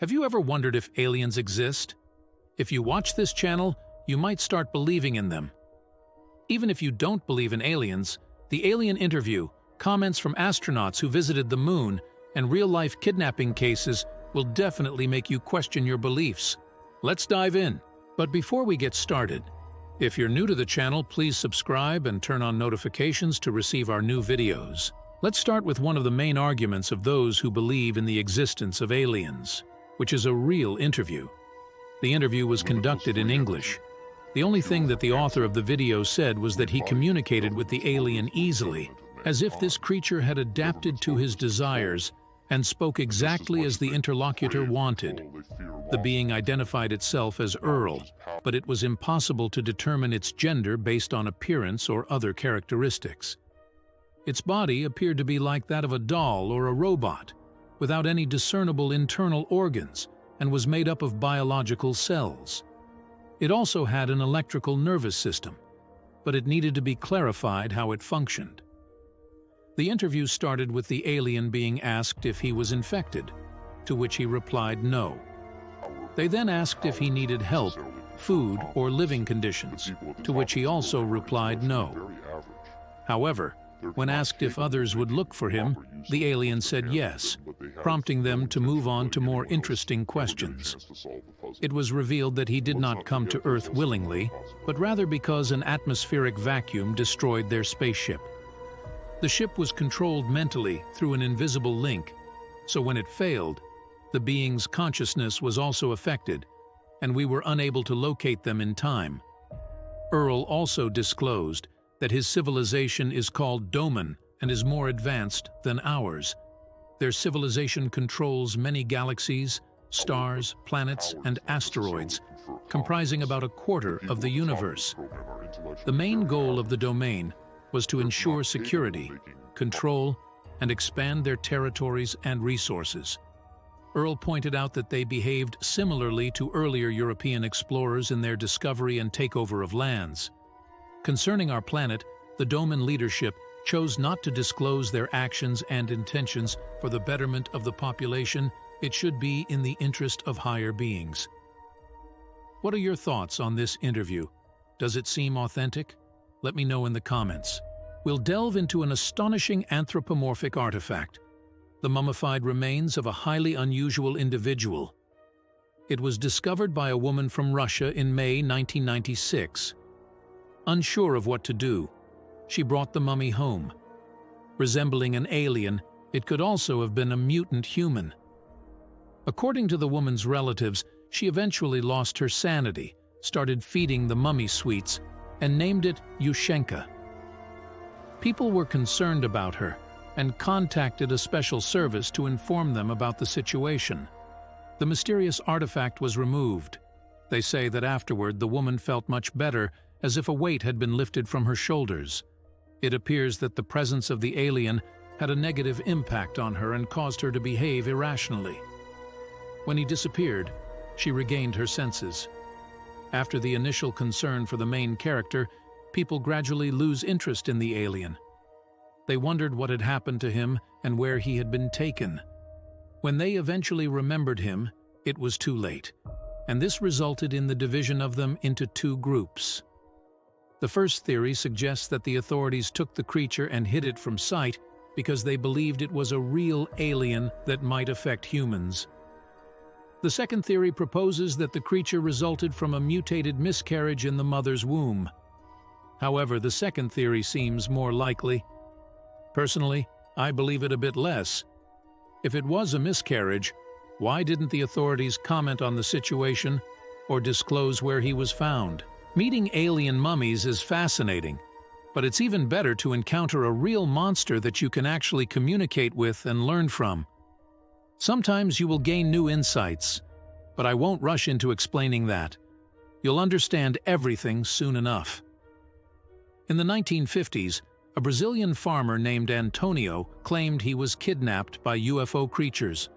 Have you ever wondered if aliens exist? If you watch this channel, you might start believing in them. Even if you don't believe in aliens, the alien interview, comments from astronauts who visited the moon, and real-life kidnapping cases will definitely make you question your beliefs. Let's dive in. But before we get started, if you're new to the channel, please subscribe and turn on notifications to receive our new videos. Let's start with one of the main arguments of those who believe in the existence of aliens, which is a real interview. The interview was conducted in English. The only thing that the author of the video said was that he communicated with the alien easily, as if this creature had adapted to his desires and spoke exactly as the interlocutor wanted. The being identified itself as Earl, but it was impossible to determine its gender based on appearance or other characteristics. Its body appeared to be like that of a doll or a robot, without any discernible internal organs, and was made up of biological cells. It also had an electrical nervous system, but it needed to be clarified how it functioned. The interview started with the alien being asked if he was infected, to which he replied no. They then asked if he needed help, food, or living conditions, to which he also replied no. However, when asked if others would look for him, the alien said yes, prompting them to move on to more interesting questions. It was revealed that he did not come to Earth willingly, but rather because an atmospheric vacuum destroyed their spaceship. The ship was controlled mentally through an invisible link, so when it failed, the being's consciousness was also affected, and we were unable to locate them in time. Earl also disclosed that his civilization is called Doman and is more advanced than ours. Their civilization controls many galaxies, stars, planets, and asteroids, comprising about a quarter of the universe. The main goal of the domain was to ensure security, control, and expand their territories and resources. Earl pointed out that they behaved similarly to earlier European explorers in their discovery and takeover of lands. Concerning our planet, the Doman leadership chose not to disclose their actions and intentions for the betterment of the population. It should be in the interest of higher beings. What are your thoughts on this interview? Does it seem authentic? Let me know in the comments. We'll delve into an astonishing anthropomorphic artifact, the mummified remains of a highly unusual individual. It was discovered by a woman from Russia in May 1996. Unsure of what to do, she brought the mummy home. Resembling an alien, it could also have been a mutant human. According to the woman's relatives, she eventually lost her sanity, started feeding the mummy sweets, and named it Yushenka. People were concerned about her and contacted a special service to inform them about the situation. The mysterious artifact was removed. They say that afterward the woman felt much better, as if a weight had been lifted from her shoulders. It appears that the presence of the alien had a negative impact on her and caused her to behave irrationally. When he disappeared, she regained her senses. After the initial concern for the main character, people gradually lose interest in the alien. They wondered what had happened to him and where he had been taken. When they eventually remembered him, it was too late, and this resulted in the division of them into two groups. The first theory suggests that the authorities took the creature and hid it from sight because they believed it was a real alien that might affect humans. The second theory proposes that the creature resulted from a mutated miscarriage in the mother's womb. However, the second theory seems more likely. Personally, I believe it a bit less. If it was a miscarriage, why didn't the authorities comment on the situation or disclose where he was found? Meeting alien mummies is fascinating, but it's even better to encounter a real monster that you can actually communicate with and learn from. Sometimes you will gain new insights, but I won't rush into explaining that. You'll understand everything soon enough. In the 1950s, a Brazilian farmer named Antonio claimed he was kidnapped by UFO creatures.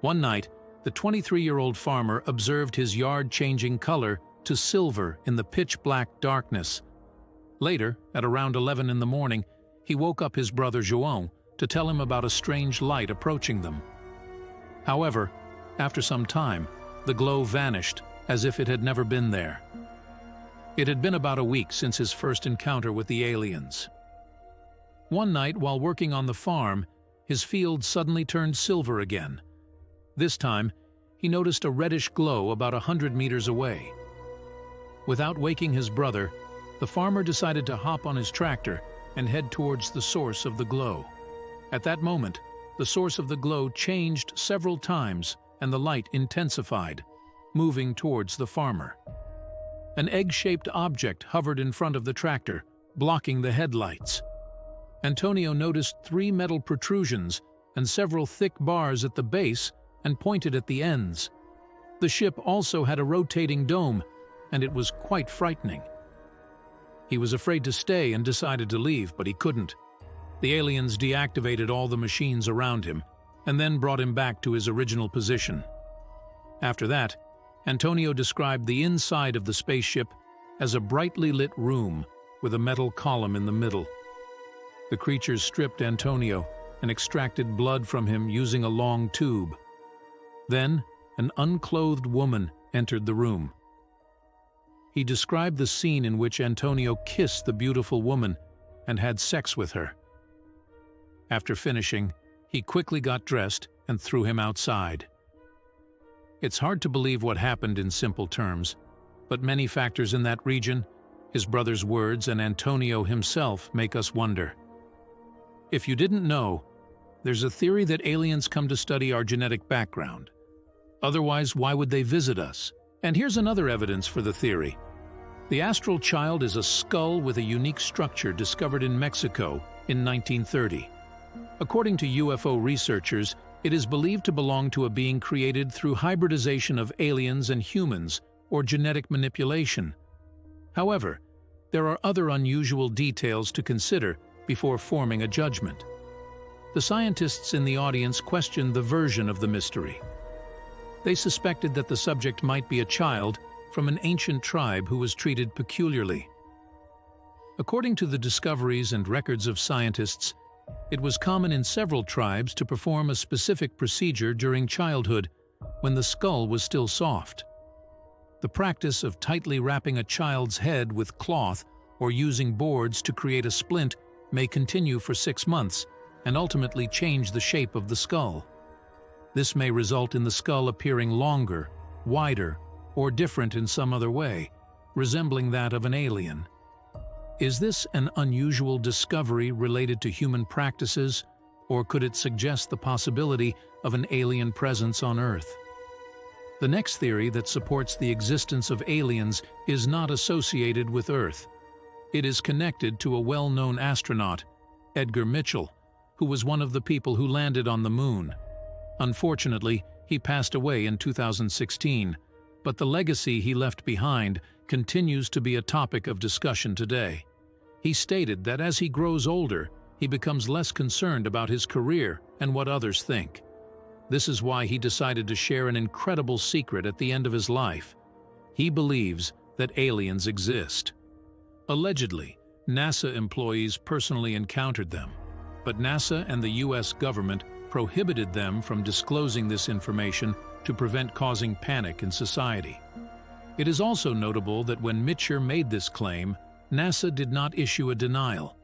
One night, the 23-year-old farmer observed his yard changing color to silver in the pitch-black darkness. Later, at around 11 in the morning, he woke up his brother João to tell him about a strange light approaching them. However, After some time, the glow vanished as if it had never been there. It had been about a week since his first encounter with the aliens. One night, while working on the farm, his field suddenly turned silver again. This time, he noticed a reddish glow about 100 meters away. Without waking his brother, the farmer decided to hop on his tractor and head towards the source of the glow. At that moment, the source of the glow changed several times and the light intensified, moving towards the farmer. An egg-shaped object hovered in front of the tractor, blocking the headlights. Antonio noticed 3 metal protrusions and several thick bars at the base and pointed at the ends. The ship also had a rotating dome, and it was quite frightening. He was afraid to stay and decided to leave, but he couldn't. The aliens deactivated all the machines around him and then brought him back to his original position. After that, Antonio described the inside of the spaceship as a brightly lit room with a metal column in the middle. The creatures stripped Antonio and extracted blood from him using a long tube. Then, an unclothed woman entered the room. He described the scene in which Antonio kissed the beautiful woman and had sex with her. After finishing, he quickly got dressed and threw him outside. It's hard to believe what happened in simple terms, but many factors in that region, his brother's words and Antonio himself, make us wonder. If you didn't know, there's a theory that aliens come to study our genetic background. Otherwise, why would they visit us? And here's another evidence for the theory. The astral child is a skull with a unique structure discovered in Mexico in 1930. According to UFO researchers, it is believed to belong to a being created through hybridization of aliens and humans or genetic manipulation. However, there are other unusual details to consider before forming a judgment. The scientists in the audience questioned the version of the mystery. They suspected that the subject might be a child from an ancient tribe who was treated peculiarly. According to the discoveries and records of scientists, it was common in several tribes to perform a specific procedure during childhood when the skull was still soft. The practice of tightly wrapping a child's head with cloth or using boards to create a splint may continue for 6 months and ultimately change the shape of the skull. This may result in the skull appearing longer, wider, or different in some other way, resembling that of an alien. Is this an unusual discovery related to human practices, or could it suggest the possibility of an alien presence on Earth? The next theory that supports the existence of aliens is not associated with Earth. It is connected to a well-known astronaut, Edgar Mitchell, who was one of the people who landed on the moon. Unfortunately, he passed away in 2016, but the legacy he left behind continues to be a topic of discussion today. He stated that as he grows older, he becomes less concerned about his career and what others think. This is why he decided to share an incredible secret at the end of his life. He believes that aliens exist. Allegedly, NASA employees personally encountered them, but NASA and the US government prohibited them from disclosing this information to prevent causing panic in society. It is also notable that when Mitchell made this claim, NASA did not issue a denial.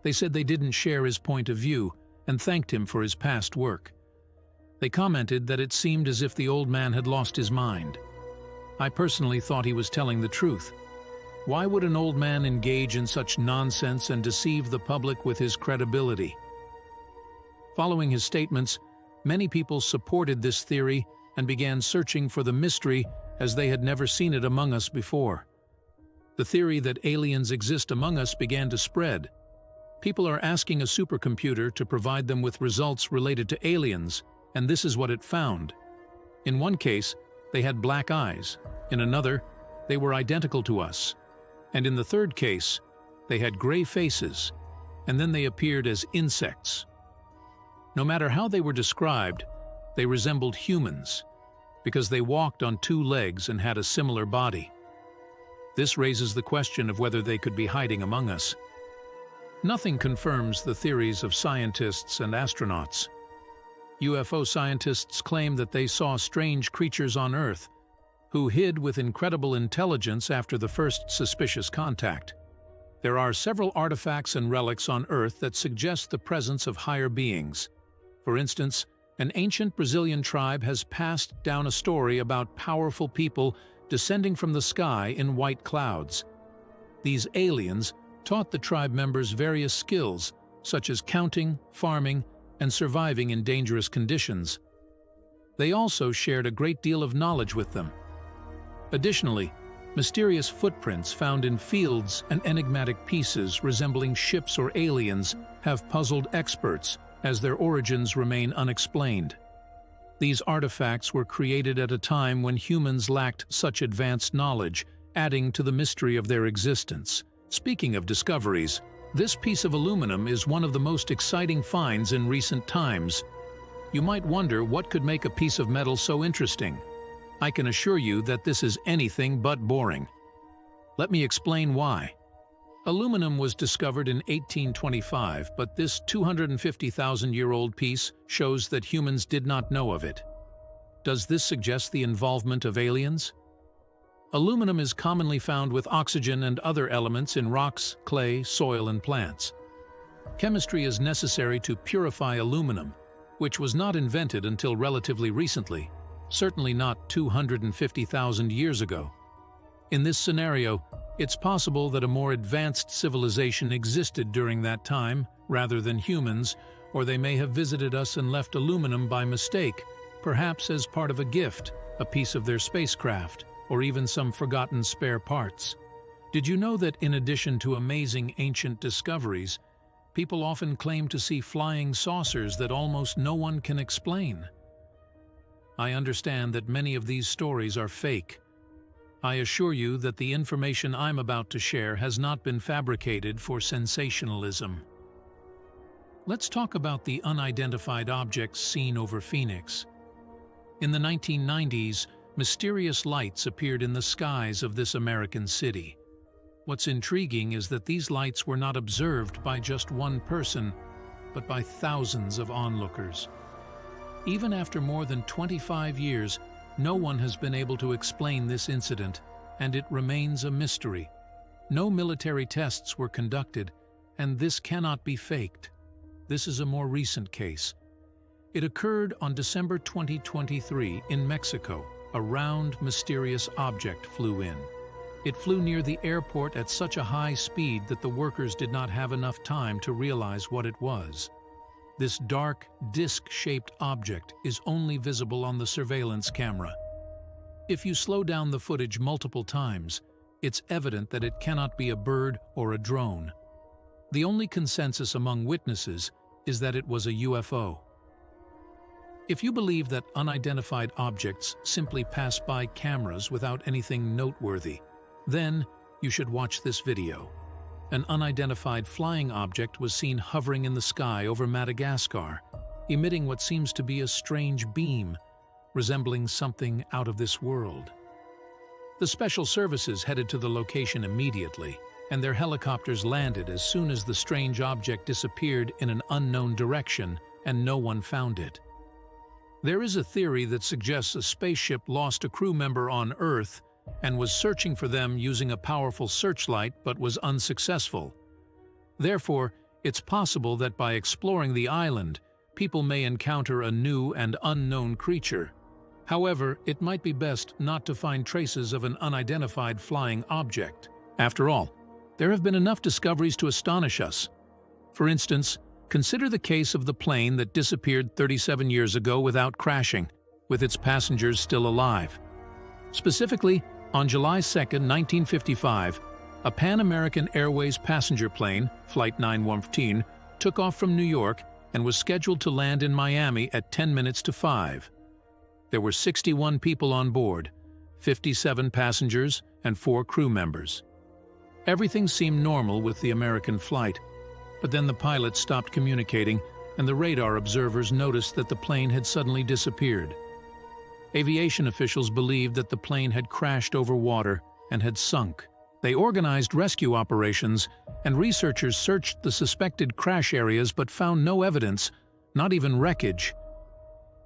They said they didn't share his point of view and thanked him for his past work. They commented that it seemed as if the old man had lost his mind. I personally thought he was telling the truth. Why would an old man engage in such nonsense and deceive the public with his credibility? Following his statements, many people supported this theory and began searching for the mystery as they had never seen it among us before. The theory that aliens exist among us began to spread. People are asking a supercomputer to provide them with results related to aliens, and this is what it found. In one case, they had black eyes. In another, they were identical to us. And in the third case, they had gray faces, and then they appeared as insects. No matter how they were described, they resembled humans, because they walked on 2 legs and had a similar body. This raises the question of whether they could be hiding among us. Nothing confirms the theories of scientists and astronauts. UFO scientists claim that they saw strange creatures on Earth, who hid with incredible intelligence after the first suspicious contact. There are several artifacts and relics on Earth that suggest the presence of higher beings. For instance, an ancient Brazilian tribe has passed down a story about powerful people descending from the sky in white clouds. These aliens taught the tribe members various skills, such as counting, farming, and surviving in dangerous conditions. They also shared a great deal of knowledge with them. Additionally, mysterious footprints found in fields and enigmatic pieces resembling ships or aliens have puzzled experts, as their origins remain unexplained. These artifacts were created at a time when humans lacked such advanced knowledge, adding to the mystery of their existence. Speaking of discoveries, this piece of aluminum is one of the most exciting finds in recent times. You might wonder what could make a piece of metal so interesting. I can assure you that this is anything but boring. Let me explain why. Aluminum was discovered in 1825, but this 250,000-year-old piece shows that humans did not know of it. Does this suggest the involvement of aliens? Aluminum is commonly found with oxygen and other elements in rocks, clay, soil, and plants. Chemistry is necessary to purify aluminum, which was not invented until relatively recently, certainly not 250,000 years ago. In this scenario, it's possible that a more advanced civilization existed during that time, rather than humans, or they may have visited us and left aluminum by mistake, perhaps as part of a gift, a piece of their spacecraft, or even some forgotten spare parts. Did you know that in addition to amazing ancient discoveries, people often claim to see flying saucers that almost no one can explain? I understand that many of these stories are fake. I assure you that the information I'm about to share has not been fabricated for sensationalism. Let's talk about the unidentified objects seen over Phoenix. In the 1990s, mysterious lights appeared in the skies of this American city. What's intriguing is that these lights were not observed by just one person, but by thousands of onlookers. Even after more than 25 years, no one has been able to explain this incident, and it remains a mystery. No military tests were conducted, and this cannot be faked. This is a more recent case. It occurred on December 2023 in Mexico. A round, mysterious object flew in. It flew near the airport at such a high speed that the workers did not have enough time to realize what it was. This dark, disc-shaped object is only visible on the surveillance camera. If you slow down the footage multiple times, it's evident that it cannot be a bird or a drone. The only consensus among witnesses is that it was a UFO. If you believe that unidentified objects simply pass by cameras without anything noteworthy, then you should watch this video. An unidentified flying object was seen hovering in the sky over Madagascar, emitting what seems to be a strange beam, resembling something out of this world. The special services headed to the location immediately, and their helicopters landed as soon as the strange object disappeared in an unknown direction and no one found it. There is a theory that suggests a spaceship lost a crew member on Earth and was searching for them using a powerful searchlight but was unsuccessful. Therefore, it's possible that by exploring the island, people may encounter a new and unknown creature. However, it might be best not to find traces of an unidentified flying object. After all, there have been enough discoveries to astonish us. For instance, consider the case of the plane that disappeared 37 years ago without crashing, with its passengers still alive. Specifically, on July 2, 1955, a Pan American Airways passenger plane, Flight 915, took off from New York and was scheduled to land in Miami at 10 minutes to 5. There were 61 people on board, 57 passengers and 4 crew members. Everything seemed normal with the American flight, but then the pilot stopped communicating and the radar observers noticed that the plane had suddenly disappeared. Aviation officials believed that the plane had crashed over water and had sunk. They organized rescue operations, and researchers searched the suspected crash areas but found no evidence, not even wreckage.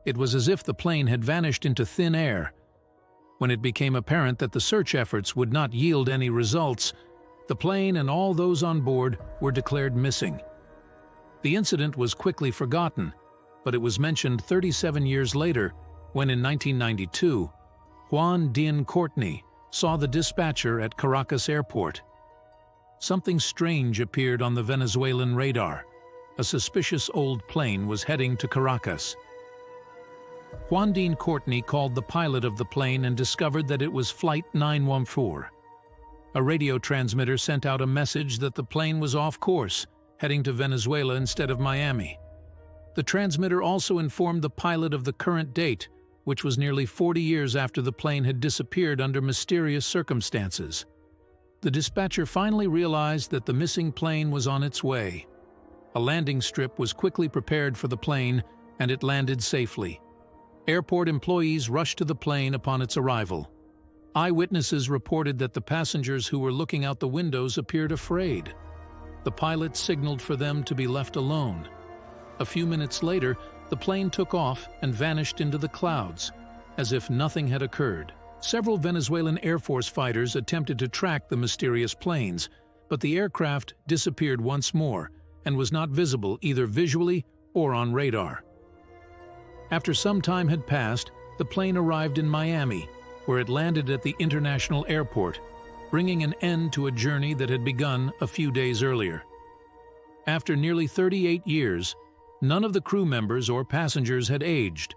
It was as if the plane had vanished into thin air. When it became apparent that the search efforts would not yield any results, the plane and all those on board were declared missing. The incident was quickly forgotten, but it was mentioned 37 years later when in 1992, Juan Díaz Courtney saw the dispatcher at Caracas airport. Something strange appeared on the Venezuelan radar. A suspicious old plane was heading to Caracas. Juan Díaz Courtney called the pilot of the plane and discovered that it was Flight 914. A radio transmitter sent out a message that the plane was off course, heading to Venezuela instead of Miami. The transmitter also informed the pilot of the current date, which was nearly 40 years after the plane had disappeared under mysterious circumstances. The dispatcher finally realized that the missing plane was on its way. A landing strip was quickly prepared for the plane, and it landed safely. Airport employees rushed to the plane upon its arrival. Eyewitnesses reported that the passengers who were looking out the windows appeared afraid. The pilot signaled for them to be left alone. A few minutes later, the plane took off and vanished into the clouds, as if nothing had occurred. Several Venezuelan Air Force fighters attempted to track the mysterious planes, but the aircraft disappeared once more and was not visible either visually or on radar. After some time had passed, the plane arrived in Miami, where it landed at the international airport, bringing an end to a journey that had begun a few days earlier. After nearly 38 years, none of the crew members or passengers had aged.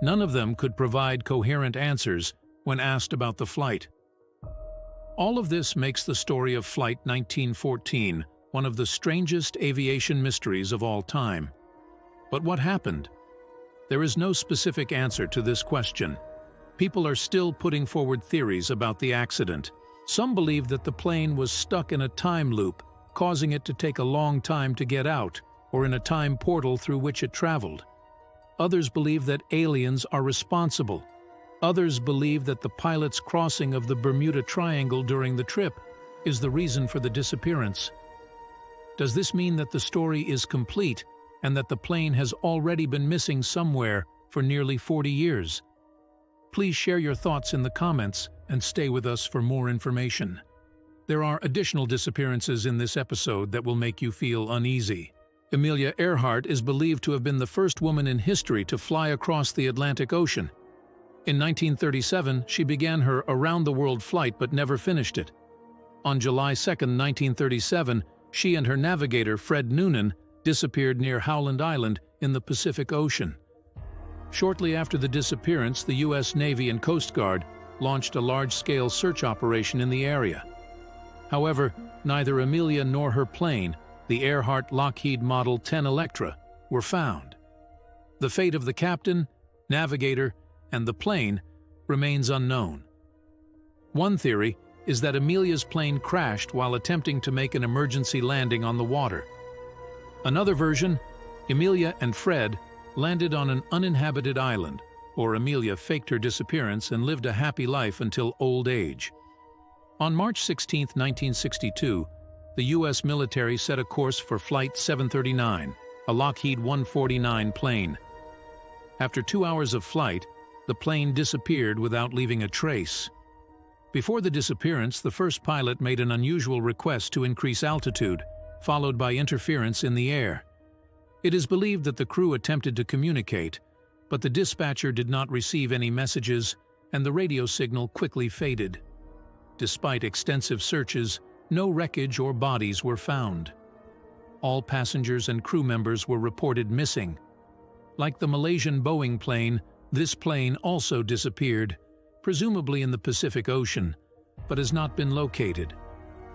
None of them could provide coherent answers when asked about the flight. All of this makes the story of Flight 1914 one of the strangest aviation mysteries of all time. But what happened? There is no specific answer to this question. People are still putting forward theories about the accident. Some believe that the plane was stuck in a time loop, causing it to take a long time to get out, or in a time portal through which it traveled. Others believe that aliens are responsible. Others believe that the pilot's crossing of the Bermuda Triangle during the trip is the reason for the disappearance. Does this mean that the story is complete and that the plane has already been missing somewhere for nearly 40 years? Please share your thoughts in the comments and stay with us for more information. There are additional disappearances in this episode that will make you feel uneasy. Amelia Earhart is believed to have been the first woman in history to fly across the Atlantic Ocean. In 1937, she began her around-the-world flight but never finished it. On July 2, 1937, she and her navigator, Fred Noonan, disappeared near Howland Island in the Pacific Ocean. Shortly after the disappearance, the U.S. Navy and Coast Guard launched a large-scale search operation in the area. However, neither Amelia nor her plane, the Earhart Lockheed Model 10 Electra, were found. The fate of the captain, navigator, and the plane remains unknown. One theory is that Amelia's plane crashed while attempting to make an emergency landing on the water. Another version, Amelia and Fred landed on an uninhabited island, or Amelia faked her disappearance and lived a happy life until old age. On March 16, 1962, the U.S. military set a course for Flight 739, a Lockheed 149 plane. After 2 hours of flight, the plane disappeared without leaving a trace. Before the disappearance, the first pilot made an unusual request to increase altitude, followed by interference in the air. It is believed that the crew attempted to communicate, but the dispatcher did not receive any messages, and the radio signal quickly faded. Despite extensive searches, no wreckage or bodies were found. All passengers and crew members were reported missing. Like the Malaysian Boeing plane, this plane also disappeared, presumably in the Pacific Ocean, but has not been located.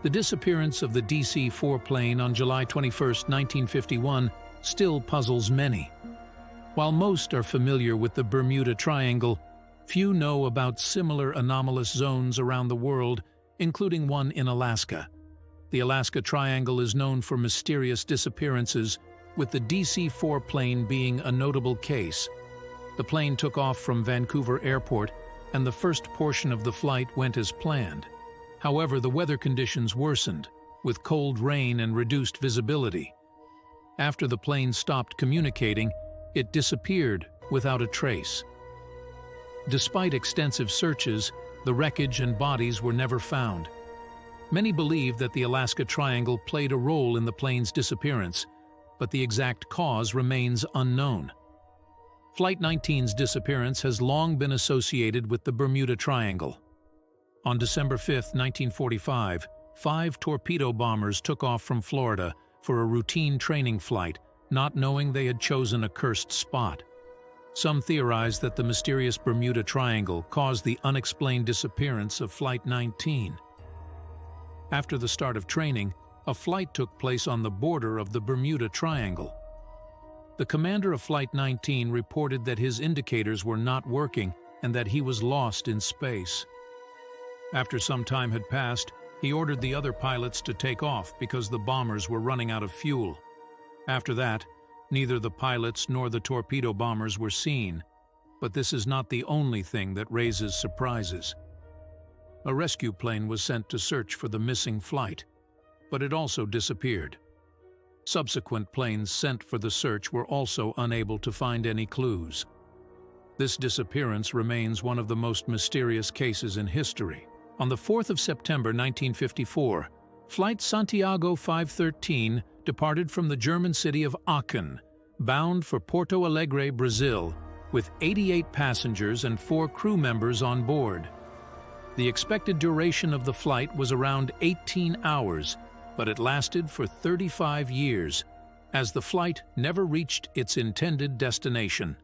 The disappearance of the DC-4 plane on July 21, 1951, still puzzles many. While most are familiar with the Bermuda Triangle, few know about similar anomalous zones around the world, including one in Alaska. The Alaska Triangle is known for mysterious disappearances, with the DC-4 plane being a notable case. The plane took off from Vancouver Airport, and the first portion of the flight went as planned. However, the weather conditions worsened, with cold rain and reduced visibility. After the plane stopped communicating, it disappeared without a trace. Despite extensive searches, the wreckage and bodies were never found. Many believe that the Alaska Triangle played a role in the plane's disappearance, but the exact cause remains unknown. Flight 19's disappearance has long been associated with the Bermuda Triangle. On December 5, 1945, 5 torpedo bombers took off from Florida for a routine training flight, not knowing they had chosen a cursed spot. Some theorize that the mysterious Bermuda Triangle caused the unexplained disappearance of Flight 19. After the start of training, a flight took place on the border of the Bermuda Triangle. The commander of Flight 19 reported that his indicators were not working and that he was lost in space. After some time had passed, he ordered the other pilots to take off because the bombers were running out of fuel. After that, neither the pilots nor the torpedo bombers were seen, but this is not the only thing that raises surprises. A rescue plane was sent to search for the missing flight, but it also disappeared. Subsequent planes sent for the search were also unable to find any clues. This disappearance remains one of the most mysterious cases in history. On the 4th of September 1954, Flight Santiago 513 departed from the German city of Aachen, bound for Porto Alegre, Brazil, with 88 passengers and 4 crew members on board. The expected duration of the flight was around 18 hours, but it lasted for 35 years, as the flight never reached its intended destination.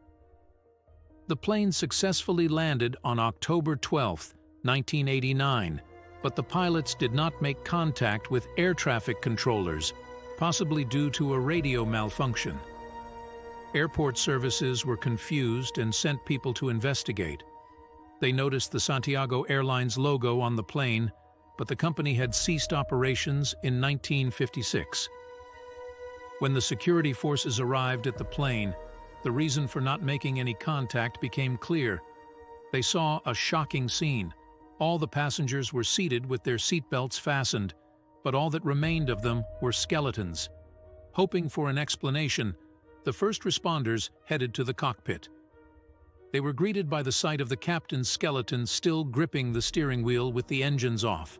The plane successfully landed on October 12, 1989, but the pilots did not make contact with air traffic controllers, possibly due to a radio malfunction. Airport services were confused and sent people to investigate. They noticed the Santiago Airlines logo on the plane, but the company had ceased operations in 1956. When the security forces arrived at the plane, the reason for not making any contact became clear. They saw a shocking scene. All the passengers were seated with their seatbelts fastened, but all that remained of them were skeletons. Hoping for an explanation, the first responders headed to the cockpit. They were greeted by the sight of the captain's skeleton still gripping the steering wheel with the engines off.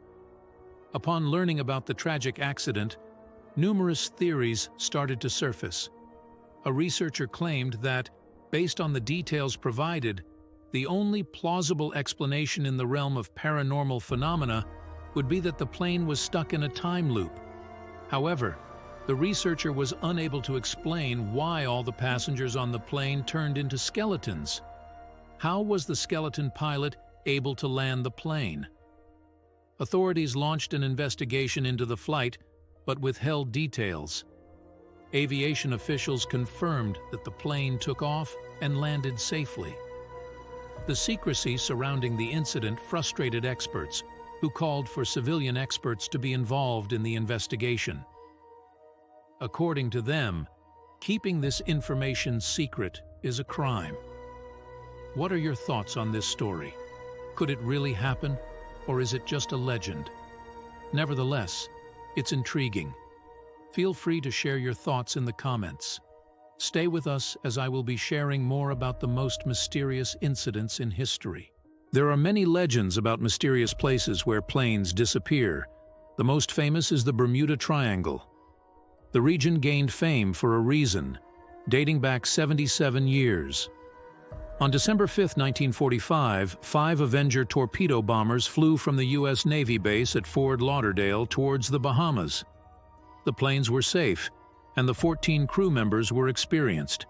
Upon learning about the tragic accident, numerous theories started to surface. A researcher claimed that, based on the details provided, the only plausible explanation in the realm of paranormal phenomena would be that the plane was stuck in a time loop. However, the researcher was unable to explain why all the passengers on the plane turned into skeletons. How was the skeleton pilot able to land the plane? Authorities launched an investigation into the flight, but withheld details. Aviation officials confirmed that the plane took off and landed safely. The secrecy surrounding the incident frustrated experts, who called for civilian experts to be involved in the investigation. According to them, keeping this information secret is a crime. What are your thoughts on this story? Could it really happen, or is it just a legend? Nevertheless, it's intriguing. Feel free to share your thoughts in the comments. Stay with us as I will be sharing more about the most mysterious incidents in history. There are many legends about mysterious places where planes disappear. The most famous is the Bermuda Triangle. The region gained fame for a reason, dating back 77 years. On December 5, 1945, 5 Avenger torpedo bombers flew from the U.S. Navy base at Fort Lauderdale towards the Bahamas. The planes were safe, and the 14 crew members were experienced.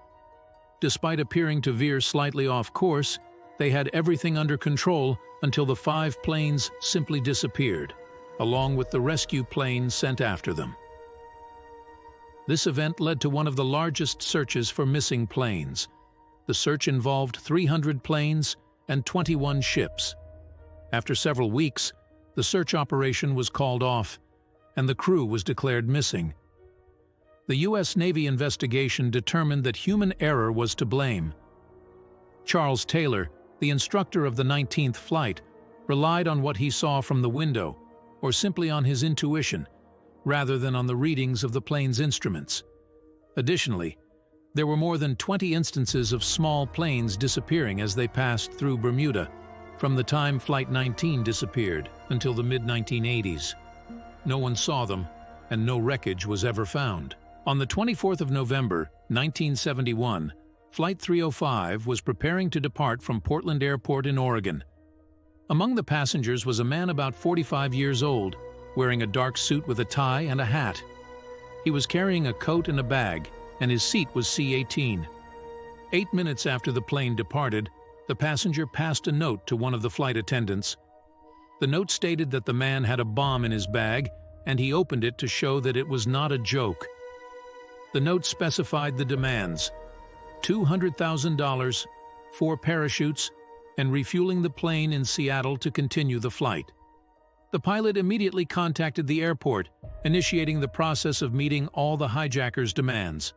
Despite appearing to veer slightly off course, they had everything under control until the 5 planes simply disappeared, along with the rescue plane sent after them. This event led to one of the largest searches for missing planes. The search involved 300 planes and 21 ships. After several weeks, the search operation was called off, and the crew was declared missing. The U.S. Navy investigation determined that human error was to blame. Charles Taylor, the instructor of the 19th flight, relied on what he saw from the window, or simply on his intuition, rather than on the readings of the plane's instruments. Additionally, There were more than 20 instances of small planes disappearing as they passed through Bermuda, from the time Flight 19 disappeared until the mid-1980s. No one saw them, and no wreckage was ever found. On the 24th of November, 1971, Flight 305 was preparing to depart from Portland Airport in Oregon. Among the passengers was a man about 45 years old, wearing a dark suit with a tie and a hat. He was carrying a coat and a bag, and his seat was C-18. 8 minutes after the plane departed, the passenger passed a note to one of the flight attendants. The note stated that the man had a bomb in his bag, and he opened it to show that it was not a joke. The note specified the demands: $200,000, 4 parachutes, and refueling the plane in Seattle to continue the flight. The pilot immediately contacted the airport, initiating the process of meeting all the hijackers' demands.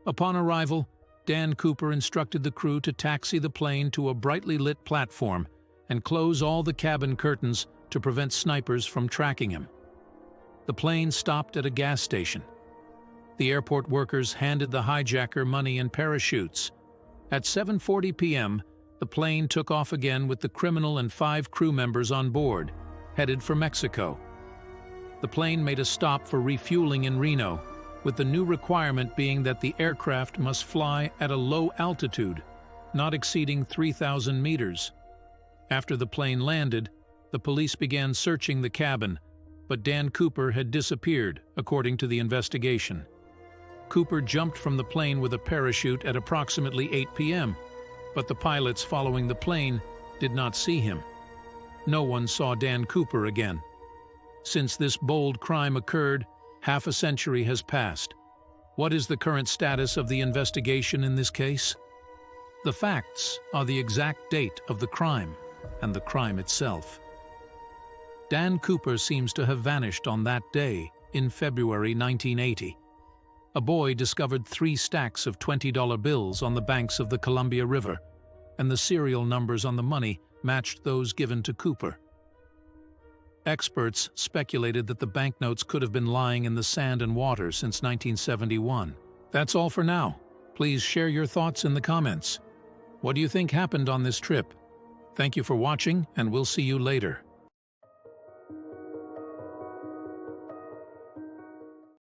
Upon arrival, Dan Cooper instructed the crew to taxi the plane to a brightly lit platform and close all the cabin curtains to prevent snipers from tracking him. The plane stopped at a gas station. The airport workers handed the hijacker money and parachutes. At 7:40 p.m., the plane took off again with the criminal and 5 crew members on board, headed for Mexico. The plane made a stop for refueling in Reno, with the new requirement being that the aircraft must fly at a low altitude, not exceeding 3,000 meters. After the plane landed, the police began searching the cabin, but Dan Cooper had disappeared, according to the investigation. Cooper jumped from the plane with a parachute at approximately 8 p.m., but the pilots following the plane did not see him. No one saw Dan Cooper again. Since this bold crime occurred, half a century has passed. What is the current status of the investigation in this case? The facts are the exact date of the crime and the crime itself. Dan Cooper seems to have vanished on that day in February 1980. A boy discovered 3 stacks of $20 bills on the banks of the Columbia River, and the serial numbers on the money matched those given to Cooper. Experts speculated that the banknotes could have been lying in the sand and water since 1971. That's all for now. Please share your thoughts in the comments. What do you think happened on this trip? Thank you for watching, and we'll see you later.